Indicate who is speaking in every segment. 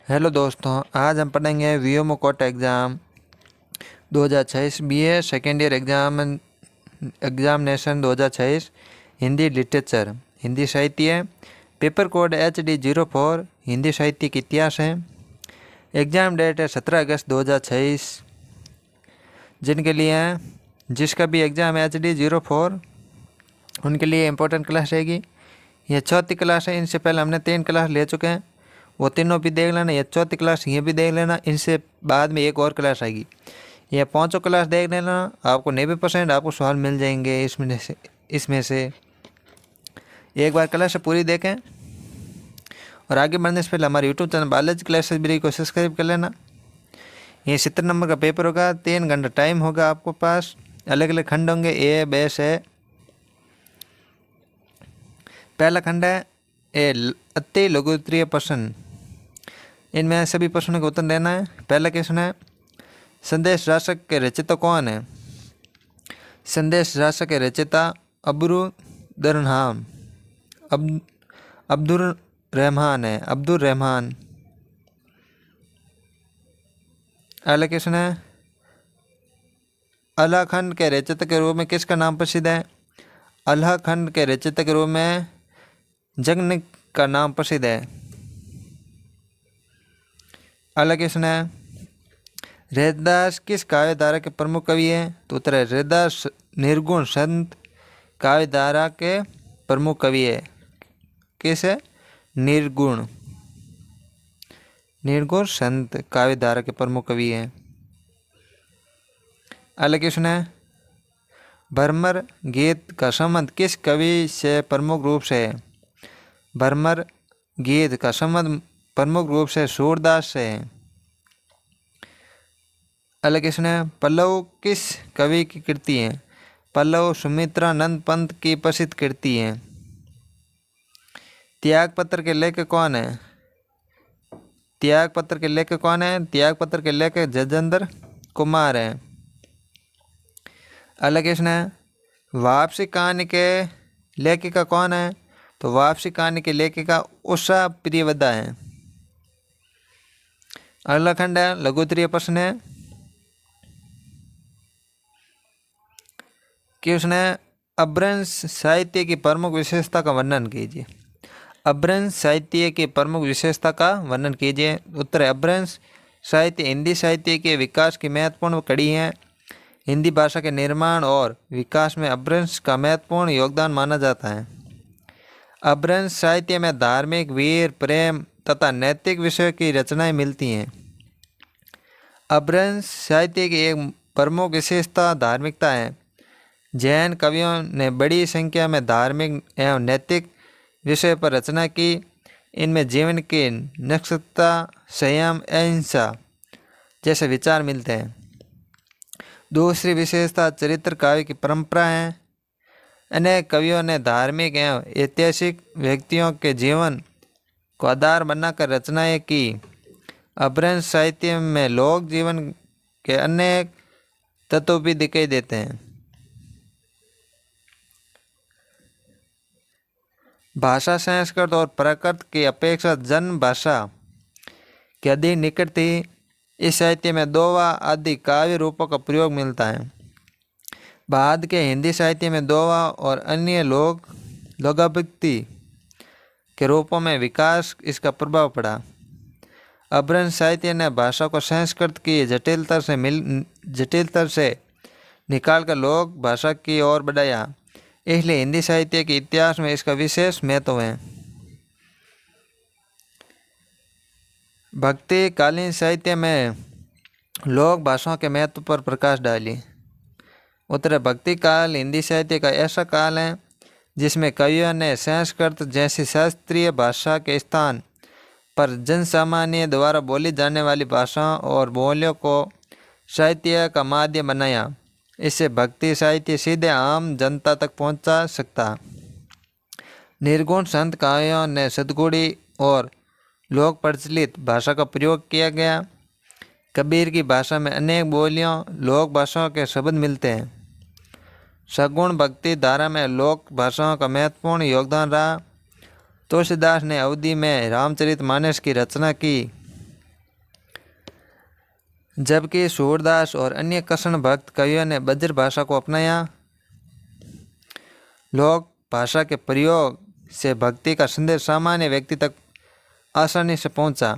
Speaker 1: Hello दोस्तों, आज हम पढ़ेंगे VMOU Kota exam 2026 BA second year examination 2026 Hindi literature Hindi साहित्य पेपर कोड HD04 हिंदी साहित्य के इतिहास है। एग्ज़ाम डेट है 17 अगस्त 2026। जिनके लिए जिसका भी एग्ज़ाम है HD04 उनके लिए इम्पोर्टेंट क्लास रहेगी। यह चौथी क्लास है। इनसे पहले हमने 3 क्लास ले चुके हैं, वो तीनों भी देख लेना। ये चौथी क्लास ये भी देख लेना। इनसे बाद में एक और क्लास आएगी, ये 5 क्लास देख लेना। आपको 90% आपको सवाल मिल जाएंगे इसमें से एक बार क्लास पूरी देखें। और आगे बढ़ने से पहले हमारे यूट्यूब चैनल बालाजी क्लासेस भी को सब्सक्राइब कर लेना। ये 70 नंबर का पेपर होगा, 3 घंटा टाइम होगा आपको पास। अलग अलग खंड होंगे, ए बेस है। पहला खंड है अति लघु उत्तरीय प्रश्न। इनमें सभी प्रश्नों का उत्तर देना है। पहला क्वेश्चन है, संदेश राशक के रचयिता कौन है? संदेश राशक के रचयिता अब्दुल रहमान है। अब्दुल रहमान। अगला क्वेश्चन है, अल्लाह खंड के रचयिता के रूप में किसका नाम प्रसिद्ध है? अल्लाह खंड के रचयिता के रूप में जगनिक का नाम प्रसिद्ध है। अगला क्वेश्चन है, रैदास किस काव्य धारा के प्रमुख कवि है? तो उत्तर है रैदास निर्गुण संत काव्य धारा के प्रमुख कवि है। किस है? निर्गुण संत काव्य धारा के प्रमुख कवि है। अगला क्वेश्चन है, भ्रमर गीत का संबंध किस कवि से प्रमुख रूप से है? भ्रमर गीत का संबंध प्रमुख रूप से सूरदास से है। अगला क्वेश्चन है, पल्लव किस कवि की कृति है? पल्लव सुमित्रानंद पंत की प्रसिद्ध कृति है। त्यागपत्र के लेखक कौन है? त्यागपत्र के लेखक कौन है? त्यागपत्र के लेखक जजेंद्र कुमार है। अगला क्वेश्चन है, वापसी कहानी के लेखिका कौन है? तो वापसी कहानी के लेखिका उषा प्रियवदा है। अगला खंड है लघु उत्तरीय प्रश्न है। क्वेश्चन है, अपभ्रंश साहित्य की प्रमुख विशेषता का वर्णन कीजिए। अपभ्रंश साहित्य की प्रमुख विशेषता का वर्णन कीजिए। उत्तर है, अपभ्रंश साहित्य हिंदी साहित्य के विकास की महत्वपूर्ण कड़ी है। हिंदी भाषा के निर्माण और विकास में अपभ्रंश का महत्वपूर्ण योगदान माना जाता है। अपभ्रंश साहित्य में धार्मिक, वीर, प्रेम तथा नैतिक विषयों की रचनाएं मिलती हैं। अपभ्रंश साहित्य की एक प्रमुख विशेषता धार्मिकता है। जैन कवियों ने बड़ी संख्या में धार्मिक एवं नैतिक विषय पर रचना की। इनमें जीवन की निष्ठता, संयम, अहिंसा जैसे विचार मिलते हैं। दूसरी विशेषता चरित्र काव्य की परंपरा है। अनेक कवियों ने धार्मिक एवं ऐतिहासिक व्यक्तियों के जीवन को आधार बनाकर रचनाएं की। अपभ्रंश साहित्य में लोक जीवन के अनेक तत्व भी दिखाई देते हैं। भाषा संस्कृत और प्राकृत की अपेक्षा जन भाषा के अधिक निकट थी। इस साहित्य में दोहा आदि काव्य रूपों का प्रयोग मिलता है। बाद के हिंदी साहित्य में दोहा और अन्य लोकाभिव्यक्ति के रूपों में विकास इसका प्रभाव पड़ा। अपभ्रंश साहित्य ने भाषा को संस्कृत की जटिलता से निकालकर लोक भाषा की ओर बढ़ाया। इसलिए हिंदी साहित्य के इतिहास में इसका विशेष महत्व है। भक्ति कालीन साहित्य में लोक भाषाओं के महत्व पर प्रकाश डाली। उत्तर भक्ति काल हिंदी साहित्य का ऐसा काल है जिसमें कवियों ने संस्कृत जैसी शास्त्रीय भाषा के स्थान पर जनसामान्य द्वारा बोली जाने वाली भाषाओं और बोलियों को साहित्य का माध्यम बनाया। इससे भक्ति साहित्य सीधे आम जनता तक पहुंचा सकता। निर्गुण संत काव्यों ने सद्गुणी और लोक प्रचलित भाषा का प्रयोग किया गया। कबीर की भाषा में अनेक बोलियों लोक भाषाओं के शब्द मिलते हैं। सगुण भक्ति धारा में लोक भाषाओं का महत्वपूर्ण योगदान रहा। तुलसीदास ने अवधि में रामचरितमानस की रचना की। जबकि सूरदास और अन्य कृष्ण भक्त कवियों ने बज्र भाषा को अपनाया। लोक भाषा के प्रयोग से भक्ति का संदेश सामान्य व्यक्ति तक आसानी से पहुंचा।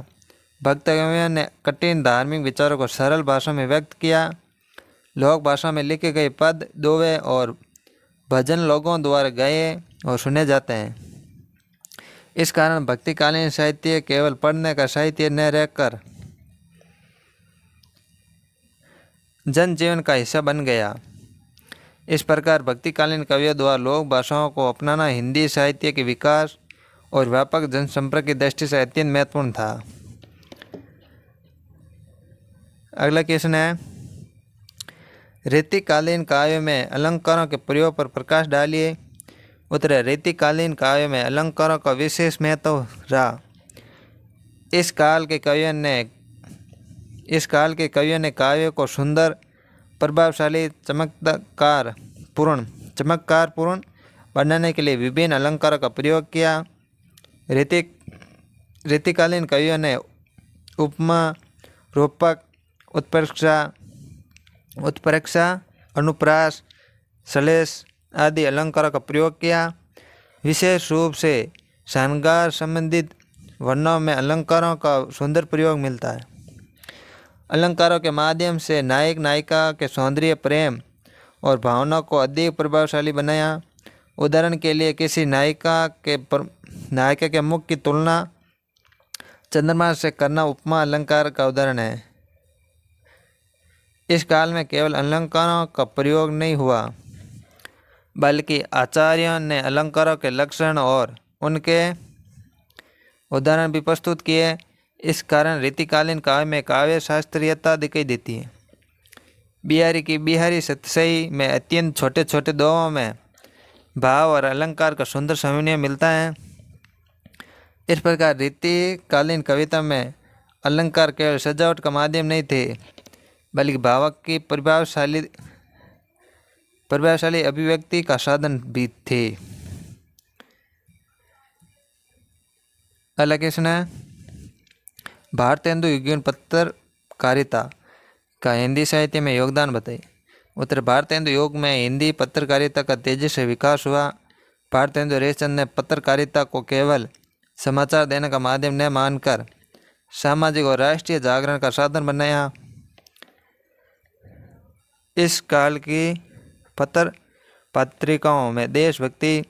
Speaker 1: भक्त कवियों ने कठिन धार्मिक विचारों को सरल भाषा में व्यक्त किया। लोक भाषा में लिखे गए पद, दोहे और भजन लोगों द्वारा गाए और सुने जाते हैं। इस कारण भक्तिकालीन साहित्य केवल पढ़ने का साहित्य न रहकर जनजीवन का हिस्सा बन गया। इस प्रकार भक्तिकालीन कवियों द्वारा लोक भाषाओं को अपनाना हिंदी साहित्य के विकास और व्यापक जनसंपर्क की दृष्टि से अत्यंत महत्वपूर्ण था। अगला क्वेश्चन है, रीतिकालीन काव्य में अलंकारों के प्रयोग पर प्रकाश डालिए। उत्तर है, रीतिकालीन काव्य में अलंकारों का विशेष महत्व रहा। इस काल के कवियों ने काव्य को सुंदर, प्रभावशाली, चमत्कारपूर्ण बनाने के लिए विभिन्न अलंकारों का प्रयोग किया। रीतिकालीन कवियों ने उपमा, रूपक, उत्प्रेक्षा, अनुप्रास, श्लेष आदि अलंकारों का प्रयोग किया। विशेष रूप से श्रृंगार संबंधित वर्णों में अलंकारों का सुंदर प्रयोग मिलता है। अलंकारों के माध्यम से नायक नायिका के सौंदर्य, प्रेम और भावना को अधिक प्रभावशाली बनाया। उदाहरण के लिए किसी नायिका के मुख की तुलना चंद्रमा से करना उपमा अलंकार का उदाहरण है। इस काल में केवल अलंकारों का प्रयोग नहीं हुआ, बल्कि आचार्यों ने अलंकारों के लक्षण और उनके उदाहरण भी प्रस्तुत किए। इस कारण रीतिकालीन काव्य में काव्य शास्त्रीयता दिखाई देती है। बिहारी सतसई में अत्यंत छोटे छोटे दोहों में भाव और अलंकार का सुंदर समन्वय मिलता है। इस प्रकार रीतिकालीन कविता में अलंकार केवल सजावट का माध्यम नहीं थे, बल्कि भावक की प्रभावशाली अभिव्यक्ति का साधन भी थे। अगला क्वेश्चन है, भारतेंदु युगीन पत्रकारिता का हिंदी साहित्य में योगदान बताइए। उत्तर, भारतेंदु युग में हिंदी पत्रकारिता का तेजी से विकास हुआ। भारतेंदु हरिश्चंद्र ने पत्रकारिता को केवल समाचार देने का माध्यम न मानकर सामाजिक और राष्ट्रीय जागरण का साधन बनाया। इस काल की पत्रिकाओं में देशभक्ति,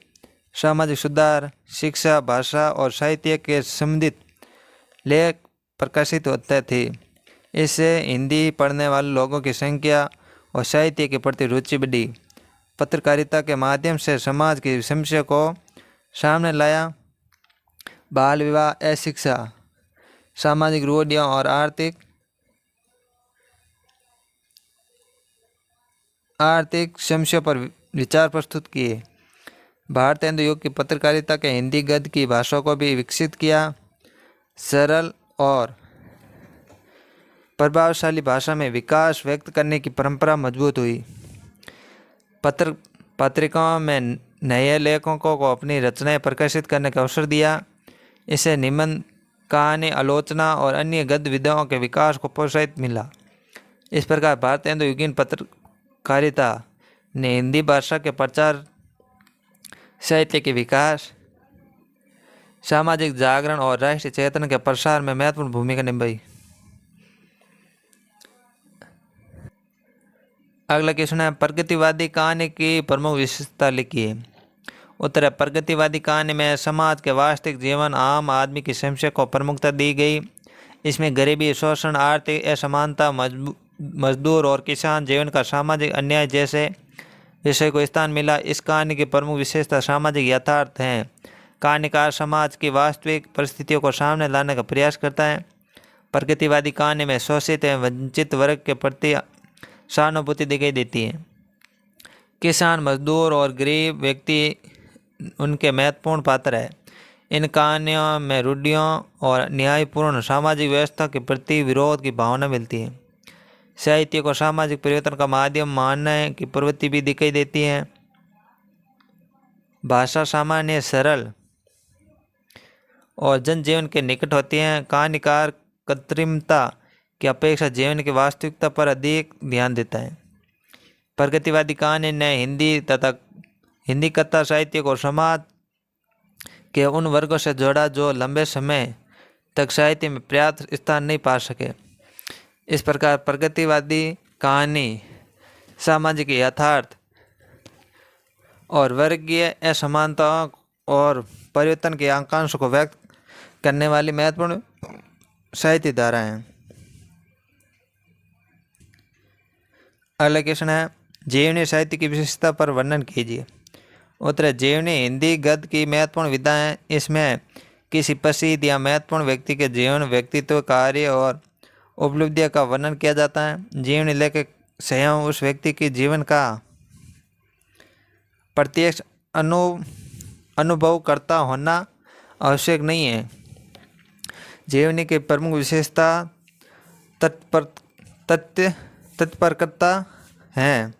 Speaker 1: सामाजिक सुधार, शिक्षा, भाषा और साहित्य के संबंधित लेख प्रकाशित होते थे। इससे हिंदी पढ़ने वाले लोगों की संख्या और साहित्य के प्रति रुचि बढ़ी। पत्रकारिता के माध्यम से समाज की समस्या को सामने लाया। बाल विवाह, अशिक्षा, सामाजिक रूढ़ियों और आर्थिक समस्या पर विचार प्रस्तुत किए। भारतेंदु युग की पत्रकारिता के हिंदी गद्य की भाषा को भी विकसित किया। सरल और प्रभावशाली भाषा में विकास व्यक्त करने की परंपरा मजबूत हुई। पत्रिकाओं में नए लेखकों को अपनी रचनाएं प्रकाशित करने का अवसर दिया। इससे निबंध, कहानी, आलोचना और अन्य गद्य विधाओं के विकास को प्रोत्साहित मिला। इस प्रकार भारतेंदु युगीन पत्रकारिता ने हिंदी भाषा के प्रचार, साहित्य के विकास, सामाजिक जागरण और राष्ट्रीय चेतना के प्रसार में महत्वपूर्ण भूमिका निभाई। अगला क्वेश्चन है, प्रगतिवादी कहानी की प्रमुख विशेषता लिखिए। उत्तर है, प्रगतिवादी कहानी में समाज के वास्तविक जीवन, आम आदमी की समस्या को प्रमुखता दी गई। इसमें गरीबी, शोषण, आर्थिक असमानता, मजदूर और किसान जीवन का सामाजिक अन्याय जैसे विषय को स्थान मिला। इस कहानी की प्रमुख विशेषता सामाजिक यथार्थ हैं। कहानीकार समाज की वास्तविक परिस्थितियों को सामने लाने का प्रयास करता है। प्रगतिवादी कहानी में शोषित एवं वंचित वर्ग के प्रति सहानुभूति दिखाई देती है। किसान, मजदूर और गरीब व्यक्ति उनके महत्वपूर्ण पात्र है। इन कहानियों में रूढ़ियों और न्यायपूर्ण सामाजिक व्यवस्था के प्रति विरोध की भावना मिलती है। साहित्य को सामाजिक परिवर्तन का माध्यम मानने की प्रवृत्ति भी दिखाई देती है। भाषा सामान्य, सरल और जनजीवन के निकट होती है। कहानीकार कृत्रिमता की अपेक्षा जीवन की वास्तविकता पर अधिक ध्यान देता है। प्रगतिवादी कहानी ने हिंदी कथा साहित्य और समाज के उन वर्गों से जोड़ा जो लंबे समय तक साहित्य में पर्याप्त स्थान नहीं पा सके। इस प्रकार प्रगतिवादी कहानी सामाजिक यथार्थ और वर्गीय असमानताओं और परिवर्तन की आकांक्षा को व्यक्त करने वाली महत्वपूर्ण साहित्य धारा है। अगला क्वेश्चन है, जीवनी साहित्य की विशेषता पर वर्णन कीजिए। उत्तर, जीवनी हिंदी गद्य की महत्वपूर्ण विधा है। इसमें किसी प्रसिद्ध या महत्वपूर्ण व्यक्ति के जीवन, व्यक्तित्व, कार्य और उपलब्धियों का वर्णन किया जाता है। जीवनी लेखक स्वयं उस व्यक्ति के जीवन का प्रत्यक्ष अनुभव करता होना आवश्यक नहीं है। जीवनी की प्रमुख विशेषता तत्परता है।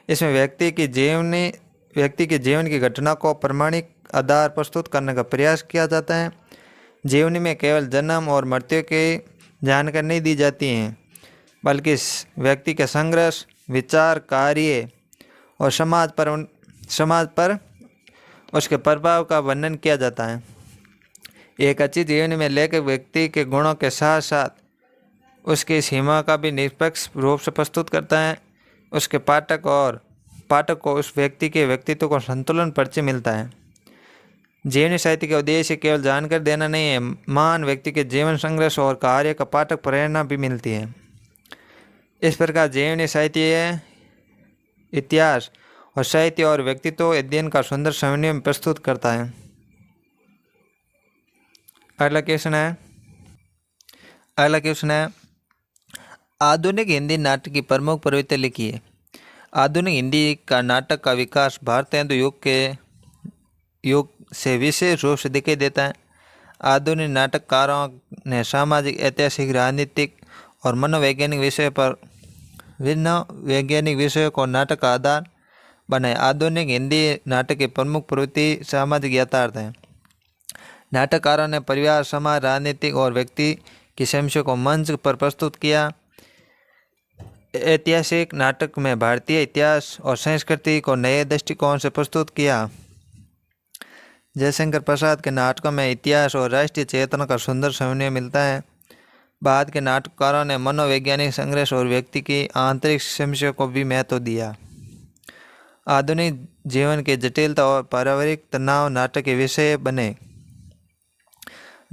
Speaker 1: इसमें व्यक्ति के जीवन की घटना को प्रमाणिक आधार प्रस्तुत करने का प्रयास किया जाता है। जीवनी में केवल जन्म और मृत्यु की जानकारी नहीं दी जाती है, बल्कि व्यक्ति के संघर्ष, विचार, कार्य और समाज पर उसके प्रभाव का वर्णन किया जाता है। एक अच्छी जीवनी में लेखक व्यक्ति के गुणों के साथ साथ उसकी सीमा का भी निष्पक्ष रूप से प्रस्तुत करता है। उसके पाठक को उस व्यक्ति के व्यक्तित्व को संतुलन परिचय मिलता है। जीवनी साहित्य का उद्देश्य केवल जानकारी देना नहीं है, महान व्यक्ति के जीवन, संघर्ष और कार्य का पाठक प्रेरणा भी मिलती है। इस प्रकार जीवनी साहित्य इतिहास और साहित्य और व्यक्तित्व अध्ययन का सुंदर समन्वय में प्रस्तुत करता है। अगला क्वेश्चन है, आधुनिक हिंदी नाटक की प्रमुख प्रवृत्ति लिखिए। आधुनिक हिंदी का नाटक का विकास भारतेंदु युग से विशेष रूप से दिखाई देता है। आधुनिक नाटककारों ने सामाजिक, ऐतिहासिक, राजनीतिक और मनोवैज्ञानिक विषयों को नाटक का आधार बनाए। आधुनिक हिंदी नाटक की प्रमुख प्रवृत्ति सामाजिक यथार्थ है। नाटककारों ने परिवार, समाज, राजनीतिक और व्यक्ति की समस्या को मंच पर प्रस्तुत किया। ऐतिहासिक नाटक में भारतीय इतिहास और संस्कृति को नए दृष्टिकोण से प्रस्तुत किया। जयशंकर प्रसाद के नाटकों में इतिहास और राष्ट्रीय चेतना का सुंदर समन्वय मिलता है। बाद के नाटककारों ने मनोवैज्ञानिक संघर्ष और व्यक्ति की आंतरिक समस्या को भी महत्व दिया। आधुनिक जीवन की जटिलता और पारिवारिक तनाव नाटक के विषय बने।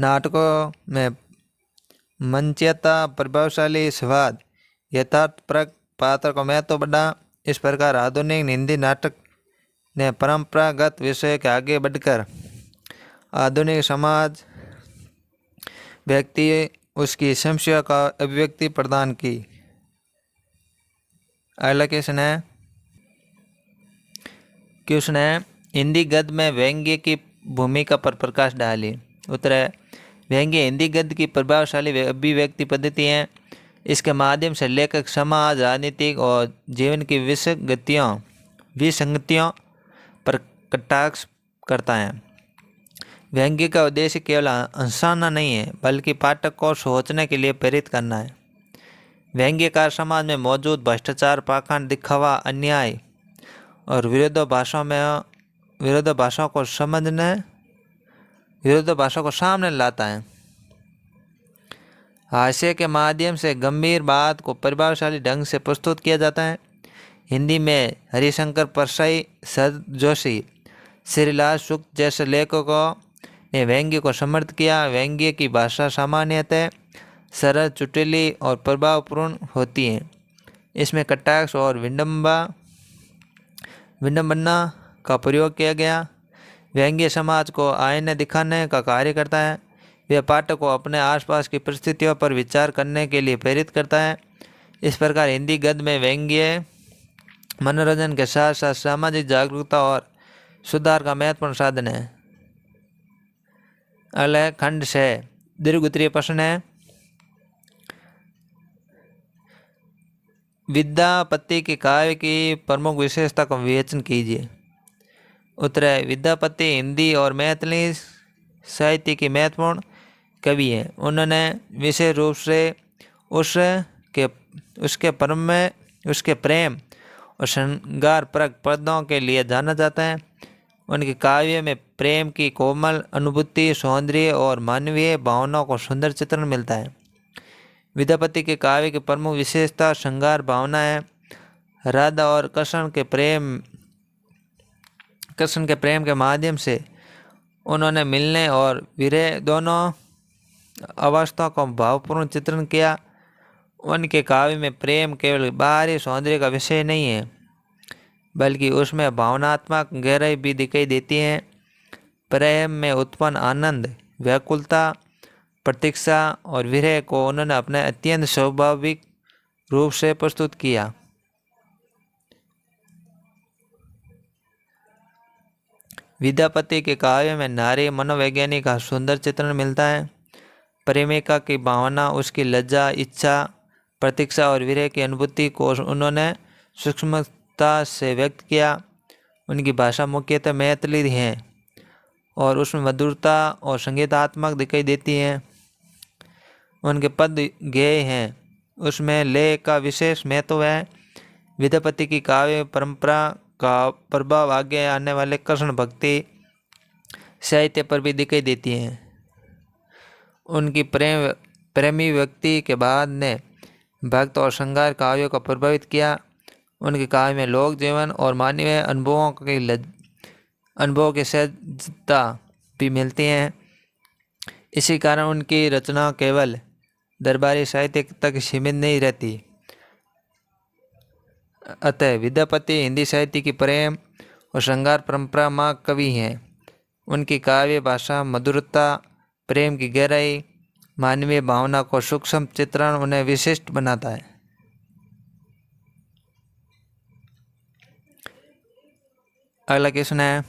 Speaker 1: नाटकों में मंचयता, प्रभावशाली संवाद, यथार्थपरक पात्र को महत्व बढ़ा। इस प्रकार आधुनिक हिंदी नाटक ने परंपरागत विषय के आगे बढ़कर आधुनिक समाज, व्यक्ति, उसकी समस्या का अभिव्यक्ति प्रदान की। अगला क्वेश्चन है, हिंदी गद्य में व्यंग्य की भूमिका पर प्रकाश डालिए। उत्तर है, व्यंग्य हिंदी गद्य की प्रभावशाली अभिव्यक्ति पद्धति है। इसके माध्यम से लेखक समाज, राजनीतिक और जीवन की विसंगतियों पर कटाक्ष करता है। व्यंग्य का उद्देश्य केवल हंसाना नहीं है, बल्कि पाठक को सोचने के लिए प्रेरित करना है। व्यंग्यकार समाज में मौजूद भ्रष्टाचार, पाखंड, दिखावा, अन्याय और विरोधाभासों को सामने लाता है। हास्य के माध्यम से गंभीर बात को प्रभावशाली ढंग से प्रस्तुत किया जाता है। हिंदी में हरिशंकर परसाई, सर जोशी, श्रीलाल शुक्ल जैसे लेखकों ने व्यंग्य को समर्थ किया। व्यंग्य की भाषा सामान्यतः सरल, चुटीली और प्रभावपूर्ण होती है। इसमें कटाक्ष और विडंबना का प्रयोग किया गया। व्यंग्य समाज को आईने दिखाने का कार्य करता है। वह पाठक को अपने आसपास की परिस्थितियों पर विचार करने के लिए प्रेरित करता है। इस प्रकार हिंदी गद्य में व्यंग्य मनोरंजन के साथ साथ सामाजिक जागरूकता और सुधार का महत्वपूर्ण साधन है। अगला खंड 6 दीर्घ उत्तरीय प्रश्न है, विद्यापति के काव्य की प्रमुख विशेषता का विवेचन कीजिए। उत्तर है, विद्यापति हिंदी और मैथिली साहित्य की महत्वपूर्ण कवि हैं। उन्होंने विशेष रूप से उसके प्रेम और श्रृंगारपरक पदों के लिए जाना जाता है। उनके काव्य में प्रेम की कोमल अनुभूति, सौंदर्य और मानवीय भावनाओं को सुंदर चित्रण मिलता है। विद्यापति के काव्य की प्रमुख विशेषता श्रृंगार भावना है। राधा और कृष्ण के प्रेम के माध्यम से उन्होंने मिलने और विरह दोनों अवस्थाओं का भावपूर्ण चित्रण किया। उनके काव्य में प्रेम केवल बाहरी सौंदर्य का विषय नहीं है, बल्कि उसमें भावनात्मक गहराई भी दिखाई देती है। प्रेम में उत्पन्न आनंद, व्याकुलता, प्रतीक्षा और विरह को उन्होंने अपने अत्यंत स्वाभाविक रूप से प्रस्तुत किया। विद्यापति के काव्य में नारी मनोवैज्ञानिक का सुंदर चित्रण मिलता है। प्रेमिका की भावना, उसकी लज्जा, इच्छा, प्रतीक्षा और विरह की अनुभूति को उन्होंने सूक्ष्मता से व्यक्त किया। उनकी भाषा मुख्यतः मैथिली है और उसमें मधुरता और संगीतात्मक दिखाई देती है। उनके पद गेय हैं, उसमें लय का विशेष महत्व है। विद्यापति की काव्य परंपरा का प्रभाव आगे आने वाले कृष्ण भक्ति साहित्य पर भी दिखाई देती है। उनकी प्रेमी व्यक्ति के बाद ने भक्त और श्रृंगार काव्यों को प्रभावित किया। उनके काव्य में लोक जीवन और मानवीय अनुभवों की सहजता भी मिलती हैं। इसी कारण उनकी रचना केवल दरबारी साहित्य तक सीमित नहीं रहती। अतः विद्यापति हिंदी साहित्य की प्रेम और श्रृंगार परंपरा माँ कवि हैं। उनकी काव्य भाषा, मधुरता, प्रेम की गहराई, मानवीय भावना को सूक्ष्म चित्रण उन्हें विशिष्ट बनाता है। अगला क्वेश्चन है,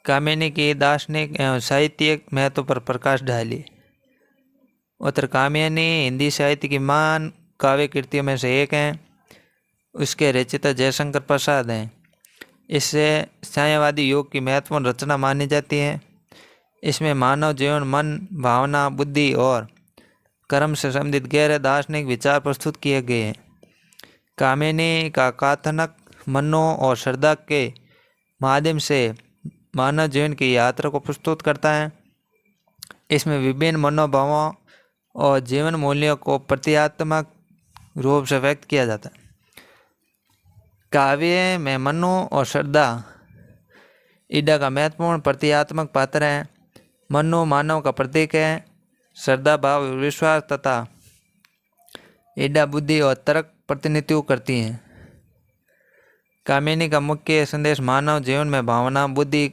Speaker 1: कामिनी की दार्शनिक एवं साहित्यिक महत्व पर प्रकाश डालिए। उत्तर, कामिनी हिंदी साहित्य की महान काव्य कृतियों में से एक हैं। उसके रचयिता जयशंकर प्रसाद हैं। इससे साम्यवादी युग की महत्वपूर्ण रचना मानी जाती है। इसमें मानव जीवन, मन, भावना, बुद्धि और कर्म से संबंधित गहरे दार्शनिक विचार प्रस्तुत किए गए हैं। कामिनी का कथानक मनों और श्रद्धा के माध्यम से मानव जीवन की यात्रा को प्रस्तुत करता है। इसमें विभिन्न मनोभावों और जीवन मूल्यों को प्रतीकात्मक रूप से व्यक्त किया जाता है। काव्य में मनों और श्रद्धा ईडा का महत्वपूर्ण प्रतीकात्मक पात्र है। मनो मानव का प्रतीक है, श्रद्धा भाव विश्वास तथा ईडा बुद्धि और तर्क प्रतिनिधित्व करती हैं। कामिनी का मुख्य संदेश मानव जीवन में भावना, बुद्धि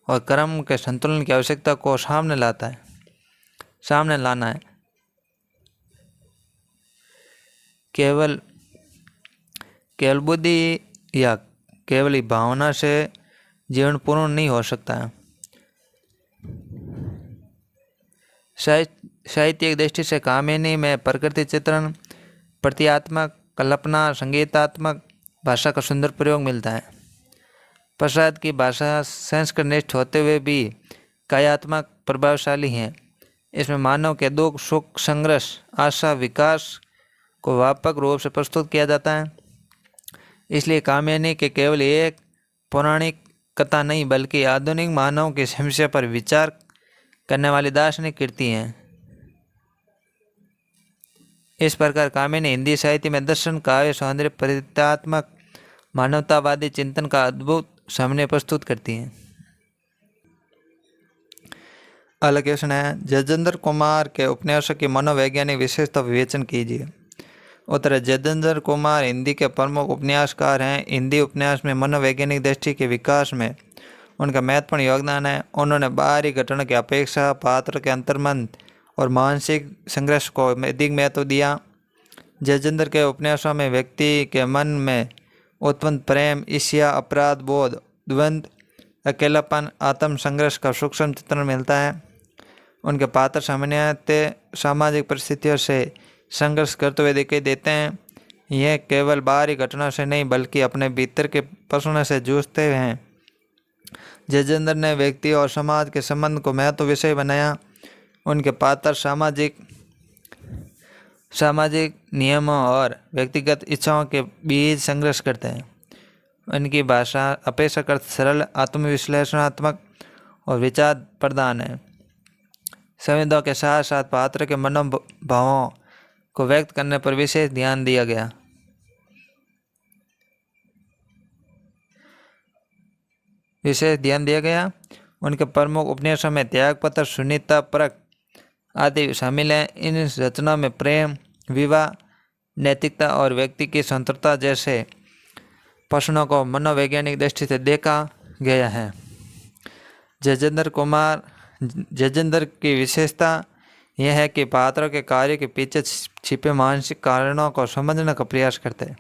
Speaker 1: और कर्म के संतुलन की आवश्यकता को सामने लाना है। केवल बुद्धि या केवल ही भावना से जीवन पूर्ण नहीं हो सकता है। साहित्यिक दृष्टि से कामिनी में प्रकृति चित्रण, प्रतीकात्मक कल्पना, संगीतात्मक भाषा का सुंदर प्रयोग मिलता है। प्रसाद की भाषा संस्कृतनिष्ठ होते हुए भी काव्यात्मक प्रभावशाली है। इसमें मानव के दुख, सुख, संघर्ष, आशा, विकास को व्यापक रूप से प्रस्तुत किया जाता है। इसलिए कामिनी के केवल एक पौराणिक कथा नहीं, बल्कि आधुनिक मानव की समस्या पर विचार करने वाली दार्शनिक कृति हैं। इस प्रकार कामिनी हिंदी साहित्य में दर्शन, काव्य, सौंदर्य, प्रतीकात्मक, मानवतावादी चिंतन का अद्भुत सामने प्रस्तुत करती हैं। अगला क्वेश्चन है, जयचंद्र कुमार के उपन्यासों की मनोवैज्ञानिक विशेषता विवेचन कीजिए। उत्तर है, जयचंद्र कुमार हिंदी के प्रमुख उपन्यासकार हैं। हिंदी उपन्यास में मनोवैज्ञानिक दृष्टि के विकास में उनका महत्वपूर्ण योगदान है। उन्होंने बाहरी घटना की अपेक्षा पात्र के अंतर्मन और मानसिक संघर्ष को अधिक महत्व दिया। जयचंद्र के उपन्यासों में व्यक्ति के मन में उत्पन्न प्रेम, ईर्ष्या, अपराध बोध, द्वंद्व, अकेलापन, आत्म संघर्ष का सूक्ष्म चित्रण मिलता है। उनके पात्र सामान्यतः सामाजिक परिस्थितियों से संघर्ष करते हुए दिखाई देते हैं। यह केवल बाहरी घटना से नहीं, बल्कि अपने भीतर के प्रश्नों से जूझते हैं। जयचंद्र ने व्यक्ति और समाज के संबंध को महत्व विषय बनाया। उनके पात्र सामाजिक सामाजिक नियमों और व्यक्तिगत इच्छाओं के बीच संघर्ष करते हैं। उनकी भाषा अपेक्षाकृत सरल, आत्मविश्लेषणात्मक और विचार प्रधान है। संवेदों के साथ साथ पात्र के मनोभावों को व्यक्त करने पर विशेष ध्यान दिया गया। उनके प्रमुख उपन्यासों में त्यागपत्र, सुनीता, परख आदि शामिल हैं। इन रचनाओं में प्रेम, विवाह, नैतिकता और व्यक्ति की स्वतंत्रता जैसे प्रश्नों को मनोवैज्ञानिक दृष्टि से देखा गया है। जयचंद्र की विशेषता यह है कि पात्रों के कार्य के पीछे छिपे मानसिक कारणों को समझने का प्रयास करते हैं।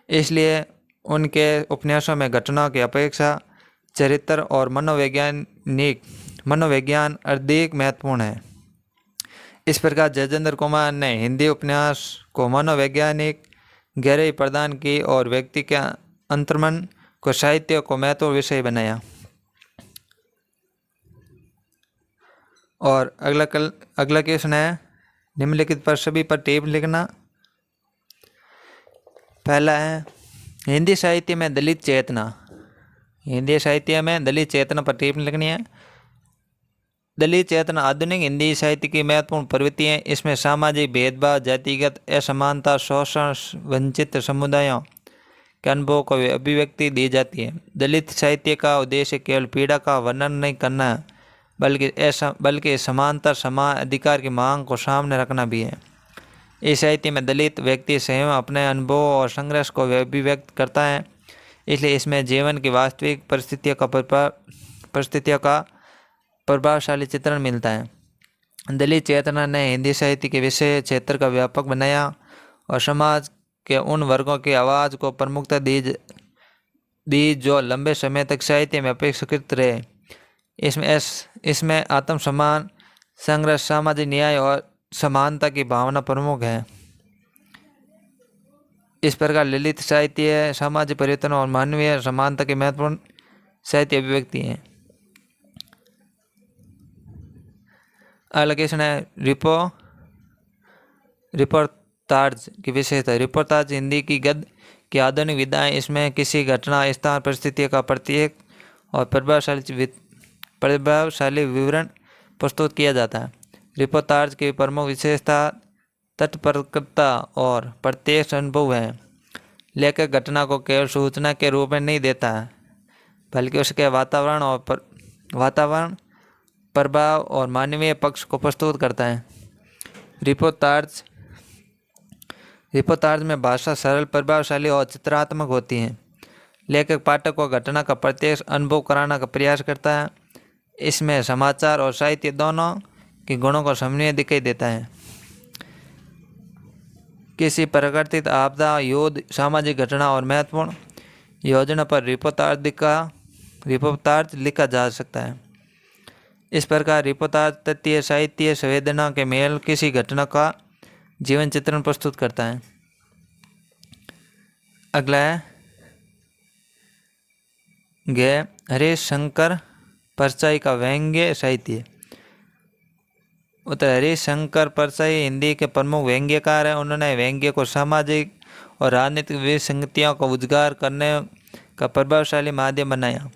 Speaker 1: इसलिए उनके उपन्यासों में घटनाओं की अपेक्षा चरित्र और मनोविज्ञान अधिक महत्वपूर्ण है। इस प्रकार जयचंद्र कुमार ने हिंदी उपन्यास को मनोवैज्ञानिक गहराई प्रदान की और व्यक्ति के अंतर्मन को साहित्य को महत्वपूर्ण विषय बनाया। और अगला क्वेश्चन है, निम्नलिखित पर सभी पर टिप्पणी लिखना। पहला है, हिंदी साहित्य में दलित चेतना। हिंदी साहित्य में दलित चेतना पर टिप्पणी लिखनी है। दलित चेतना आधुनिक हिंदी साहित्य की महत्वपूर्ण प्रवृत्ति है। इसमें सामाजिक भेदभाव, जातिगत असमानता, शोषण, वंचित समुदायों के अनुभव को अभिव्यक्ति दी जाती है। दलित साहित्य का उद्देश्य केवल पीड़ा का वर्णन नहीं करना बल्कि समानता, समान अधिकार की मांग को सामने रखना भी है। इस साहित्य में दलित व्यक्ति स्वयं अपने अनुभव और संघर्ष को अभिव्यक्त करता है, इसलिए इसमें जीवन की वास्तविक परिस्थितियों का प्रभावशाली चित्रण मिलता है। दलित चेतना ने हिंदी साहित्य के विषय क्षेत्र का व्यापक बनाया और समाज के उन वर्गों की आवाज़ को प्रमुखता दी जो लंबे समय तक साहित्य में अपेक्षाकृत रहे। इसमें आत्मसम्मान, संघर्ष, सामाजिक न्याय और समानता की भावना प्रमुख है। इस प्रकार ललित साहित्य सामाजिक परिवर्तन और मानवीय समानता की महत्वपूर्ण साहित्य अभिव्यक्ति है। अगला क्वेश्चन है, रिपोर्ताज की विशेषता। रिपोर्ताज हिंदी की गद्य की आधुनिक विधाएं। इसमें किसी घटना, स्थान, परिस्थिति का प्रत्येक और प्रभावशाली विवरण प्रस्तुत किया जाता है। रिपोर्ताज की प्रमुख विशेषता तत्परता और प्रत्यक्ष अनुभव है। लेखक घटना को केवल सूचना के रूप में नहीं देता है, बल्कि उसके वातावरण, प्रभाव और मानवीय पक्ष को प्रस्तुत करता है। रिपोर्ताज में भाषा सरल, प्रभावशाली और चित्रात्मक होती है। लेखक पाठक को घटना का प्रत्यक्ष अनुभव कराने का प्रयास करता है। इसमें समाचार और साहित्य दोनों के गुणों को समन्वय दिखाई देता है। किसी प्राकृतिक आपदा, युद्ध, सामाजिक घटना और महत्वपूर्ण योजना पर रिपोर्ताज लिखा जा सकता है। इस प्रकार रिपोर्ताज तथ्य, साहित्य, संवेदना के मेल किसी घटना का जीवन चित्रण प्रस्तुत करता है। अगला है, हरीश शंकर परसाई का व्यंग्य साहित्य। हरीश शंकर परसाई हिंदी के प्रमुख व्यंग्यकार हैं। उन्होंने व्यंग्य को सामाजिक और राजनीतिक विसंगतियों को उजागर करने का प्रभावशाली माध्यम बनाया।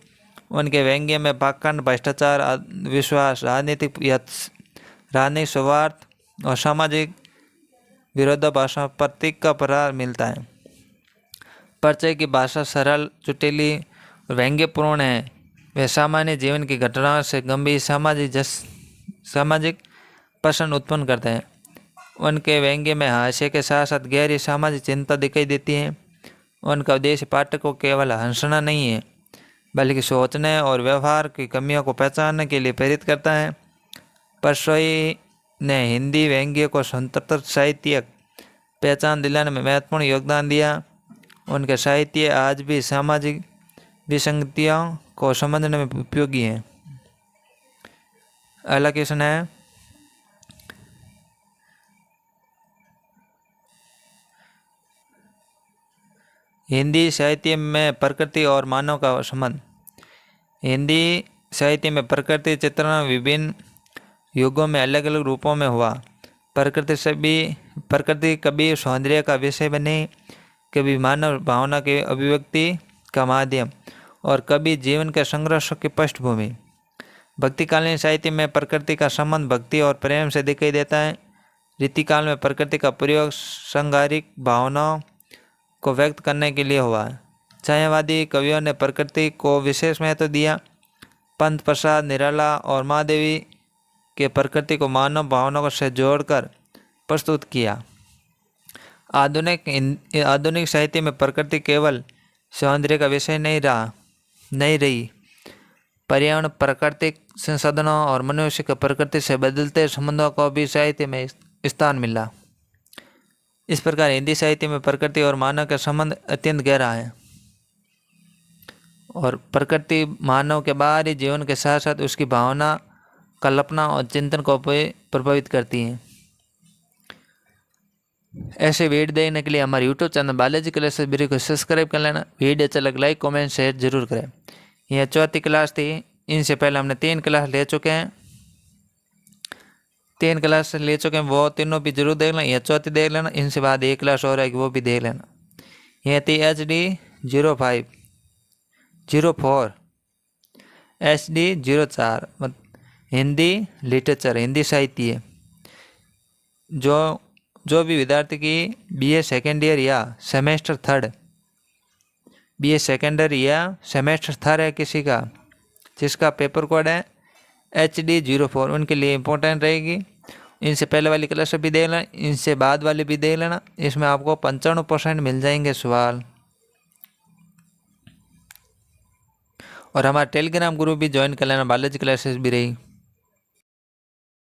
Speaker 1: उनके व्यंग्य में पाखंड, भ्रष्टाचार, विश्वास, राजनीतिक स्वार्थ और सामाजिक विरोधाभासों प्रतीक का प्रहार मिलता है। परसाई की भाषा सरल, सुरीली और व्यंग्यपूर्ण है। वे सामान्य जीवन की घटनाओं से गंभीर सामाजिक प्रश्न उत्पन्न करते हैं। उनके व्यंग्य में हास्य के साथ साथ गहरी सामाजिक चिंता दिखाई देती है। उनका उद्देश्य पाठक को केवल हंसना नहीं है, बल्कि सोचने और व्यवहार की कमियों को पहचानने के लिए प्रेरित करता है। परसाई ने हिंदी व्यंग्य को स्वतंत्र साहित्यिक पहचान दिलाने में महत्वपूर्ण योगदान दिया। उनके साहित्य आज भी सामाजिक विसंगतियों को समझने में उपयोगी है। अगला क्वेश्चन है, हिंदी साहित्य में प्रकृति और मानव का संबंध। हिंदी साहित्य में प्रकृति चित्रण विभिन्न युगों में अलग अलग रूपों में हुआ। प्रकृति कभी सौंदर्य का विषय बने, कभी मानव भावना के अभिव्यक्ति का माध्यम और कभी जीवन के संघर्ष की पृष्ठभूमि। भक्तिकालीन साहित्य में प्रकृति का संबंध भक्ति और प्रेम से दिखाई देता है। रीतिकाल में प्रकृति का प्रयोग सांसारिक भावनाओं को व्यक्त करने के लिए हुआ है। छायावादी कवियों ने प्रकृति को विशेष महत्व दिया। पंत प्रसाद निराला और महादेवी के प्रकृति को मानव भावनाओं से जोड़कर प्रस्तुत किया। आधुनिक साहित्य में प्रकृति केवल सौंदर्य का विषय नहीं रही। पर्यावरण, प्राकृतिक संसाधनों और मनुष्य के प्रकृति से बदलते संबंधों को भी साहित्य में स्थान मिला। इस प्रकार हिंदी साहित्य में प्रकृति और मानव का संबंध अत्यंत गहरा है और प्रकृति मानव के बाहरी जीवन के साथ साथ उसकी भावना, कल्पना और चिंतन को प्रभावित करती हैं। ऐसे वीडियो देखने के लिए हमारे यूट्यूब चैनल बालाजी क्लासेस ब्री को सब्सक्राइब कर लेना। वीडियो अच्छा लगे लाइक कमेंट शेयर जरूर करें। यह चौथी क्लास थी। इनसे पहले हमने 3 क्लास ले चुके हैं। 3 क्लास ले चुके हैं, वो तीनों भी जरूर देख लेना। यह चौथी देख लेना। इनसे बाद 1 क्लास और आएगी, वो भी देख लेना। यह थी HD 0504 HD 04 Hindi literature, Hindi साहित्य। जो भी विद्यार्थी की BA सेकेंड ईयर या semester third, BA second year या सेमेस्टर थर्ड है किसी का, जिसका पेपर कोड है HD 04, उनके लिए इम्पोर्टेंट रहेगी। इनसे पहले वाली क्लास भी देख लेना, इनसे बाद वाली भी देख लेना। इसमें आपको 95% मिल जाएंगे सवाल। और हमारा टेलीग्राम ग्रुप भी ज्वाइन कर लेना, बालाजी क्लासेस भी रही।